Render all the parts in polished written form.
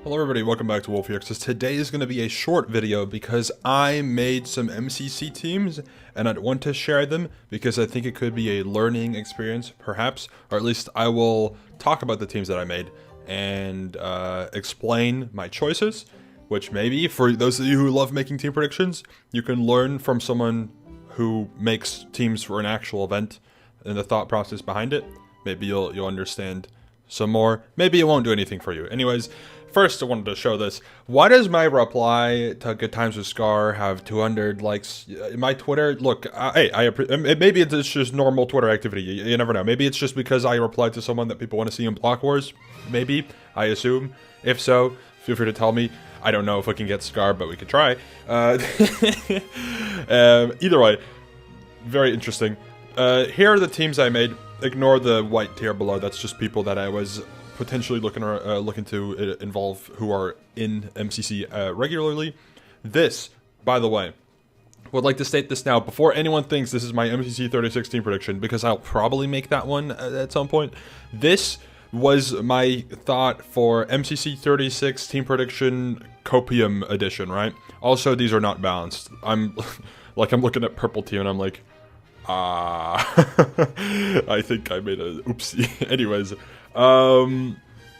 Hello everybody, welcome back to Wolfeei. Today is going to be a short video because I made some MCC teams and I want to share them because I think it could be a learning experience perhaps, or at least I will talk about the teams that I made and explain my choices, which maybe for those of you who love making team predictions, you can learn from someone who makes teams for an actual event and the thought process behind it. Maybe you'll understand some more. Maybe it won't do anything for you. Anyways, first I wanted to show this. Why does my reply to Good Times with Scar have 200 likes? My Twitter, look, maybe it's just normal Twitter activity. You never know. Maybe it's just because I replied to someone that people want to see in Block Wars. Maybe, I assume. If so, feel free to tell me. I don't know if we can get Scar, but we could try. Either way, very interesting. Here are the teams I made. Ignore the white tier below. That's just people that I was potentially looking to involve who are in MCC regularly. This, by the way, would like to state this now before anyone thinks this is my MCC 36 team prediction, because I'll probably make that one at some point. This was my thought for MCC 36 team prediction Copium edition, right? Also, these are not balanced. I'm looking at purple team and I'm like, I think I made a oopsie. Anyways,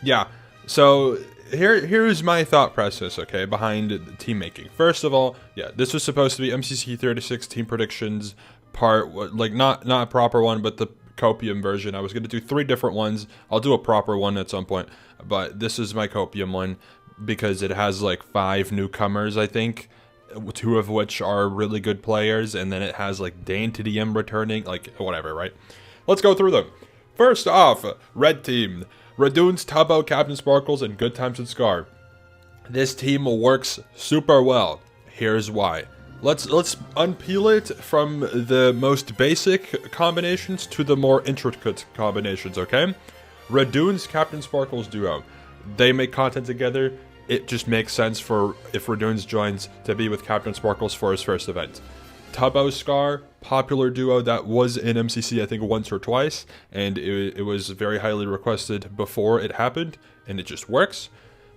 yeah. So here's my thought process, okay, behind the team making. First of all, yeah, this was supposed to be MCC 36 team predictions part, like not a proper one, but the Copium version. I was gonna do 3 different ones. I'll do a proper one at some point, but this is my Copium one because it has like 5 newcomers, I think. 2 of which are really good players, and then it has like Dane to DM returning, like whatever, right? Let's go through them. First off, red team. Radoons, Tubbo, Captain Sparkles, and Good Times with Scar. This team works super well. Here's why. Let's unpeel it from the most basic combinations to the more intricate combinations, okay? Radoons, Captain Sparkles duo. They make content together. It just makes sense for, if Radoons joins, to be with Captain Sparkles for his first event. Tubbo Scar, popular duo that was in MCC I think once or twice, and it was very highly requested before it happened, and it just works.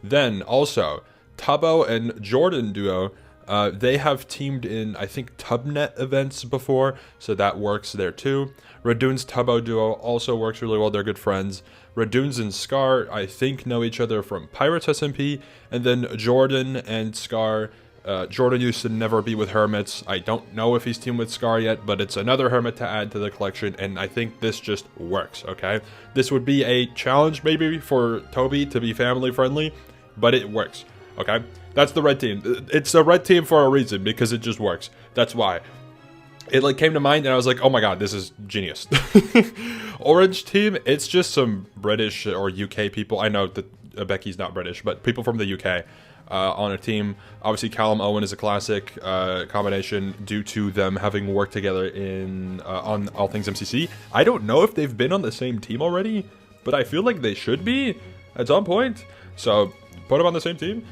Then also, Tubbo and Jordan duo, they have teamed in, I think, Tubnet events before, so that works there too. Radoons Tubbo duo also works really well, they're good friends. Radoons and Scar, I think, know each other from Pirates SMP, and then Jordan and Scar, Jordan used to never be with Hermits. I don't know if he's teamed with Scar yet, but it's another Hermit to add to the collection, and I think this just works, okay? This would be a challenge maybe for Toby to be family friendly, but it works, okay? That's the red team. It's a red team for a reason, because it just works. That's why. It like came to mind and I was like, oh my god, this is genius. Orange team, it's just some British or UK people. I know that Becky's not British, but people from the UK on a team. Obviously, Callum Owen is a classic combination due to them having worked together in on All Things MCC. I don't know if they've been on the same team already, but I feel like they should be at some point. So put them on the same team.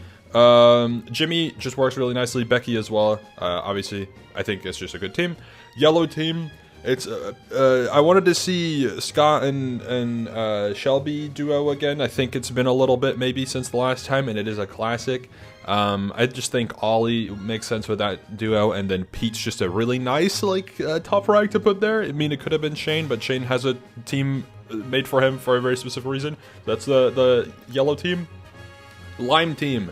Jimmy just works really nicely. Becky as well. Obviously, I think it's just a good team. Yellow team. It's I wanted to see Scott and Shelby duo again. I think it's been a little bit maybe since the last time, and it is a classic. I just think Ollie makes sense with that duo, and then Pete's just a really nice like top rank to put there. I mean, it could have been Shane, but Shane has a team made for him for a very specific reason. That's the yellow team. Lime team.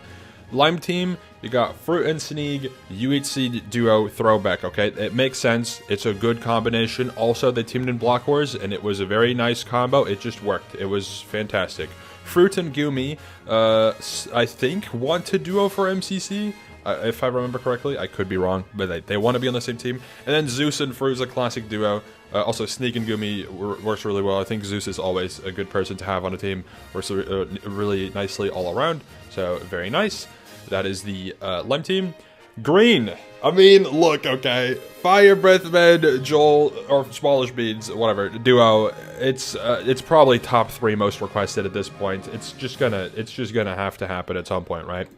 Lime team, you got Fruit and Sneeg, UHC duo throwback, okay? It makes sense. It's a good combination. Also, they teamed in Block Wars, and it was a very nice combo. It just worked. It was fantastic. Fruit and Gumi, I think, want to duo for MCC, if I remember correctly. I could be wrong, but they want to be on the same team. And then Zeus and Fruit is a classic duo. Also, Sneeg and Gumi works really well. I think Zeus is always a good person to have on a team. Works really nicely all around. So, very nice. That is the Lime team. Green. I mean, look, okay. Fire Breath Men, Joel, or Smallish Beans, whatever, duo. It's probably top 3 most requested at this point. It's just gonna have to happen at some point, right?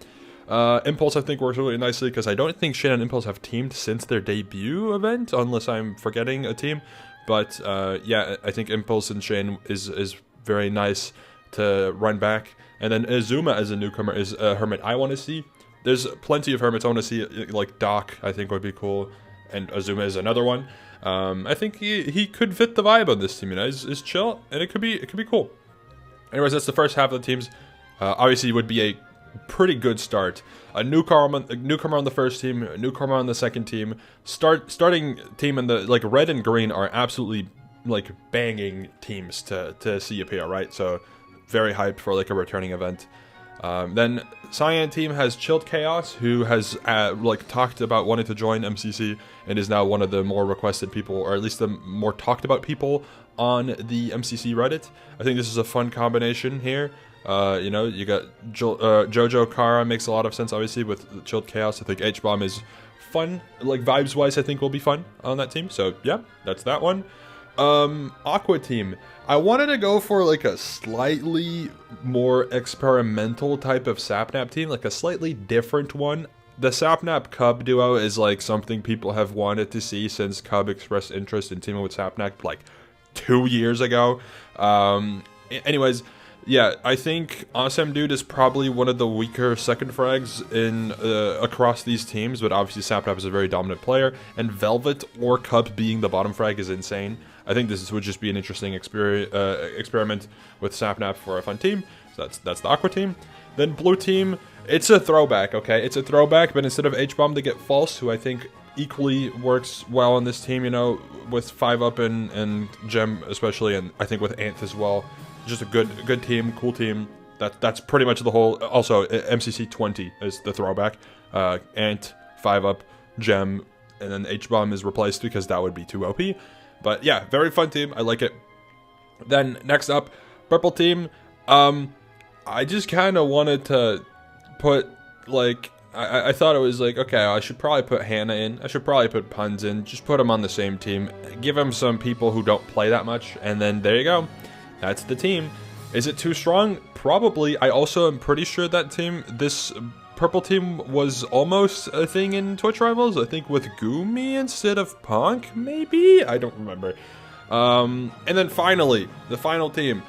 Impulse, I think, works really nicely because I don't think Shane and Impulse have teamed since their debut event, unless I'm forgetting a team. But yeah, I think Impulse and Shane is very nice to run back. And then Azuma as a newcomer is a Hermit I want to see. There's plenty of Hermits I want to see, like Doc I think would be cool, and Azuma is another one. I think he could fit the vibe on this team, you know, he's chill, and it could be cool. Anyways, that's the first half of the teams. Obviously, it would be a pretty good start. A newcomer on the first team, a newcomer on the second team. Starting team in the like red and green are absolutely like banging teams to see appear, right? So very hyped for like a returning event. Then Cyan team has Chilled Chaos, who has like talked about wanting to join MCC and is now one of the more requested people, or at least the more talked about people on the MCC Reddit. I think this is a fun combination here. You know, you got Jojo Kara makes a lot of sense, obviously, with Chilled Chaos. I think H-Bomb is fun, like vibes-wise, I think will be fun on that team. So yeah, that's that one. Aqua team. I wanted to go for like a slightly more experimental type of Sapnap team, like a slightly different one. The Sapnap Cub duo is like something people have wanted to see since Cub expressed interest in teaming with Sapnap like 2 years ago. Anyways, yeah, I think Awesome Dude is probably one of the weaker second frags in across these teams, but obviously Sapnap is a very dominant player, and Velvet or Cub being the bottom frag is insane. I think this would just be an interesting experiment with Sapnap for a fun team. So that's the Aqua team. Then Blue team, it's a throwback, okay? It's a throwback, but instead of H-Bomb, they get False, who I think equally works well on this team, you know, with 5-Up and Gem especially, and I think with Anth as well. Just a good team, cool team. That's pretty much the whole. Also, MCC 20 is the throwback. Ant, 5-Up, Gem, and then H-Bomb is replaced because that would be too OP. But yeah, very fun team. I like it. Then next up, Purple team. I just kind of wanted to put like I thought it was like, okay, I should probably put Hannah in. I should probably put Puns in. Just put them on the same team. Give them some people who don't play that much, and then there you go. That's the team. Is it too strong? Probably. I also am pretty sure that team, this Purple team, was almost a thing in Twitch Rivals. I think with Gumi instead of Punk, maybe? I don't remember. And then finally, the final team.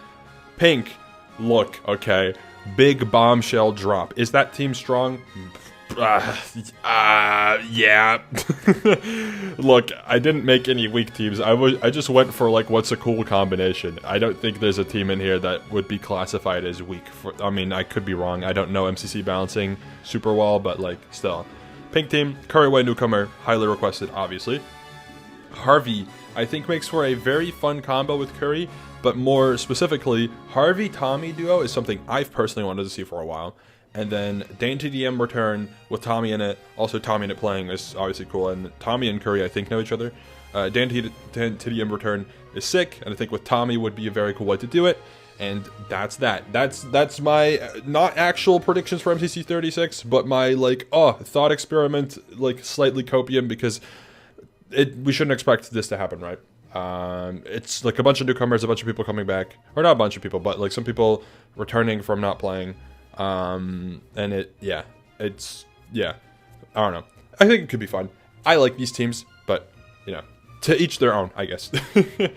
Pink. Look, okay. Big bombshell drop. Is that team strong? Yeah. Look, I didn't make any weak teams. I just went for like what's a cool combination. I don't think there's a team in here that would be classified as weak. I mean, I could be wrong. I don't know MCC balancing super well, but like still. Pink team, Curryway newcomer, highly requested, obviously. Harvey, I think makes for a very fun combo with Curry, but more specifically, Harvey-Tommy duo is something I've personally wanted to see for a while. And then Dane to DM return with Tommy in it. Also, Tommy in it playing is obviously cool. And Tommy and Curry, I think, know each other. Dane to DM return is sick. And I think with Tommy would be a very cool way to do it. And that's that. That's my, not actual predictions for MCC 36, but my, like, thought experiment, like, slightly copium, because we shouldn't expect this to happen, right? It's like a bunch of newcomers, a bunch of people coming back. Or not a bunch of people, but, like, some people returning from not playing. And I don't know. I think it could be fun. I like these teams, but, you know, to each their own, I guess. Yeah,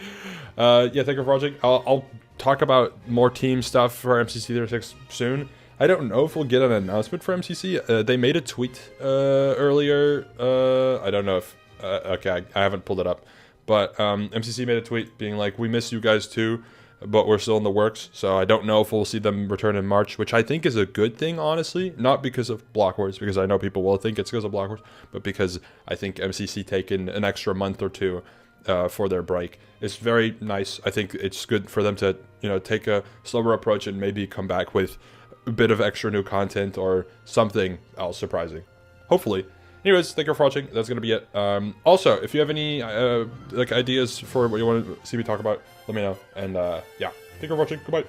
thank you for watching. I'll talk about more team stuff for MCC 36 soon. I don't know if we'll get an announcement for MCC. They made a tweet earlier. I don't know if... okay, I haven't pulled it up. But MCC made a tweet being like, we miss you guys too, but we're still in the works. So I don't know if we'll see them return in March, which I think is a good thing, honestly. Not because of Block Wars, because I know people will think it's because of Block Wars, but because I think MCC taking an extra month or two for their break is very nice. I think it's good for them to, you know, take a slower approach and maybe come back with a bit of extra new content or something else surprising. Hopefully. Anyways, thank you for watching. That's going to be it. Also, if you have any like ideas for what you want to see me talk about, let me know. And yeah, thank you for watching. Goodbye.